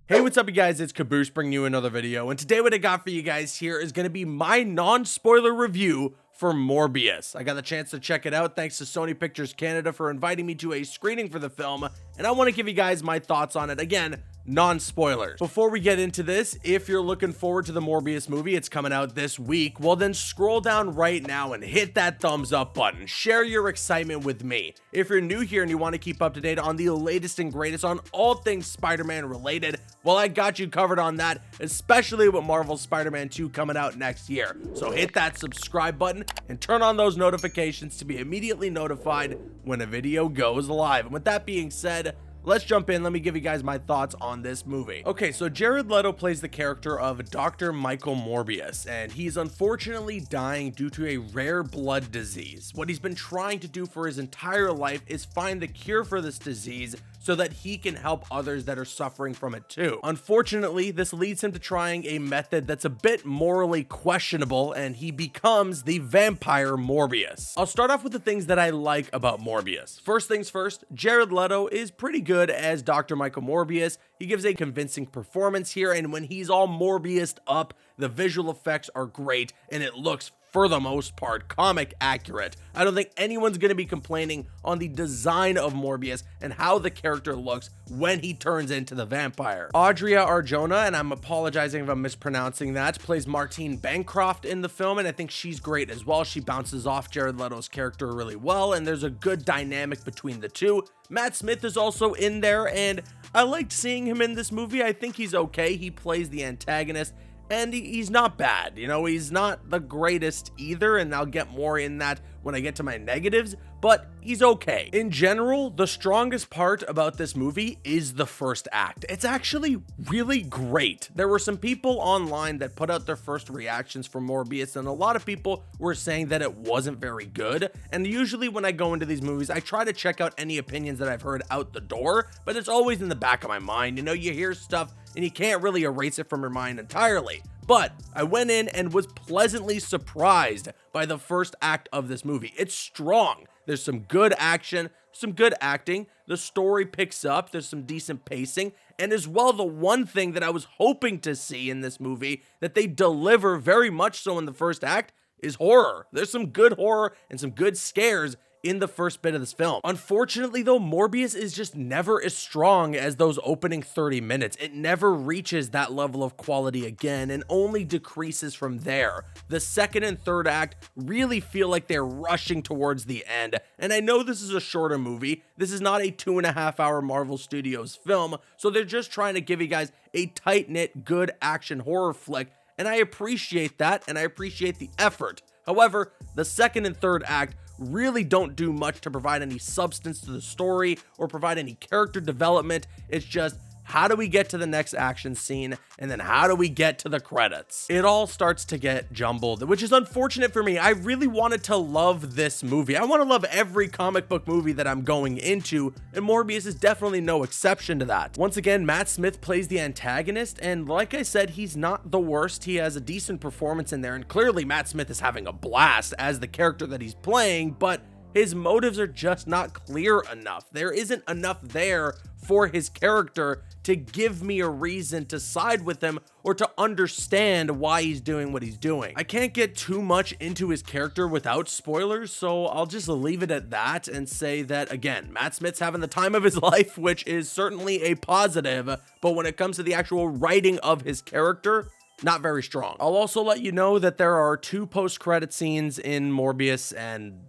Hey, what's up you guys, it's Caboose bringing you another video, and today what I got for you guys here is going to be my non-spoiler review for Morbius. I got the chance to check it out thanks to Sony Pictures Canada for inviting me to a screening for the film, and I want to give you guys my thoughts on it. Again, non-spoilers. Before we get into this, if you're looking forward to the Morbius movie, it's coming out this week, well then scroll down right now and hit that thumbs up button. Share your excitement with me. If you're new here and you want to keep up to date on the latest and greatest on all things Spider-Man related, well, I got you covered on that, especially with Marvel's Spider-Man 2 coming out next year. So hit that subscribe button and turn on those notifications to be immediately notified when a video goes live. And with that being said, let's jump in. Let me give you guys my thoughts on this movie. Okay, so Jared Leto plays the character of Dr. Michael Morbius, and he's unfortunately dying due to a rare blood disease. What he's been trying to do for his entire life is find the cure for this disease so that he can help others that are suffering from it too. Unfortunately, this leads him to trying a method that's a bit morally questionable, and he becomes the vampire Morbius. I'll start off with the things that I like about Morbius. First things first, Jared Leto is pretty good as Dr. Michael Morbius. He gives a convincing performance here, and when he's all Morbiused up, the visual effects are great, and it looks, for the most part, comic accurate. I don't think anyone's going to be complaining on the design of Morbius and how the character looks when he turns into the vampire. Adria Arjona, and I'm apologizing if I'm mispronouncing that, plays Martine Bancroft in the film, and I think she's great as well. She bounces off Jared Leto's character really well, and there's a good dynamic between the two. Matt Smith is also in there, and I liked seeing him in this movie. I think he's okay. He plays the antagonist, and he's not bad. You know, he's not the greatest either, and I'll get more in that when I get to my negatives, but he's okay. In general, the strongest part about this movie is the first act. It's actually really great. There were some people online that put out their first reactions for Morbius, and a lot of people were saying that it wasn't very good. And usually when I go into these movies, I try to check out any opinions that I've heard out the door, but it's always in the back of my mind. You know, you hear stuff and you can't really erase it from your mind entirely. But I went in and was pleasantly surprised by the first act of this movie. It's strong. There's some good action, some good acting. The story picks up. There's some decent pacing. And as well, the one thing that I was hoping to see in this movie that they deliver very much so in the first act is horror. There's some good horror and some good scares in the first bit of this film. Unfortunately though, Morbius is just never as strong as those opening 30 minutes. It never reaches that level of quality again and only decreases from there. The second and third act really feel like they're rushing towards the end, and I know this is a shorter movie. This is not a 2.5 hour Marvel Studios film, so they're just trying to give you guys a tight-knit, good action horror flick, and I appreciate that, and I appreciate the effort. However, the second and third act really don't do much to provide any substance to the story or provide any character development. It's just, how do we get to the next action scene, and then how do we get to the credits? It all starts to get jumbled, which is unfortunate for me. I really wanted to love this movie. I want to love every comic book movie that I'm going into, and Morbius is definitely no exception to that. Once again, Matt Smith plays the antagonist, and like I said, he's not the worst. He has a decent performance in there, and clearly Matt Smith is having a blast as the character that he's playing, but his motives are just not clear enough. There isn't enough there for his character to give me a reason to side with him or to understand why he's doing what he's doing. I can't get too much into his character without spoilers, so I'll just leave it at that and say that, again, Matt Smith's having the time of his life, which is certainly a positive, but when it comes to the actual writing of his character, not very strong. I'll also let you know that there are 2 post-credit scenes in Morbius, and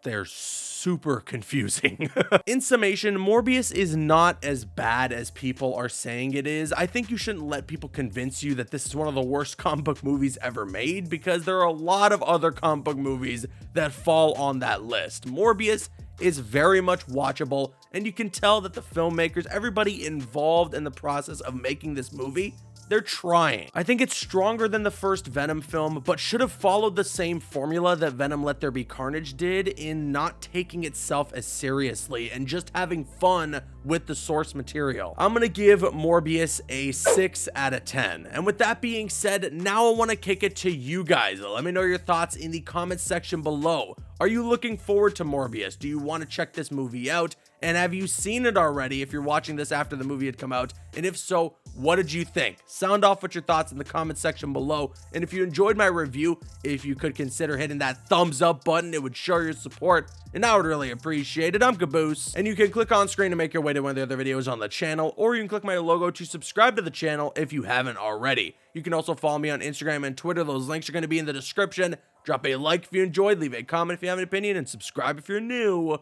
they're super confusing. In summation, Morbius is not as bad as people are saying it is. I think you shouldn't let people convince you that this is one of the worst comic book movies ever made, because there are a lot of other comic book movies that fall on that list. Morbius is very much watchable, and you can tell that the filmmakers, everybody involved in the process of making this movie, they're trying. I think it's stronger than the first Venom film, but should have followed the same formula that Venom Let There Be Carnage did in not taking itself as seriously and just having fun with the source material. I'm gonna give Morbius a 6 out of 10. And with that being said, now I want to kick it to you guys. Let me know your thoughts in the comments section below. Are you looking forward to Morbius? Do you want to check this movie out? And have you seen it already if you're watching this after the movie had come out? And if so, what did you think? Sound off with your thoughts in the comment section below. And if you enjoyed my review, if you could consider hitting that thumbs up button, it would show your support, and I would really appreciate it. I'm Caboose, and you can click on screen to make your way to one of the other videos on the channel, or you can click my logo to subscribe to the channel if you haven't already. You can also follow me on Instagram and Twitter. Those links are going to be in the description. Drop a like if you enjoyed, leave a comment if you have an opinion, and subscribe if you're new.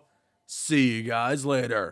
See you guys later.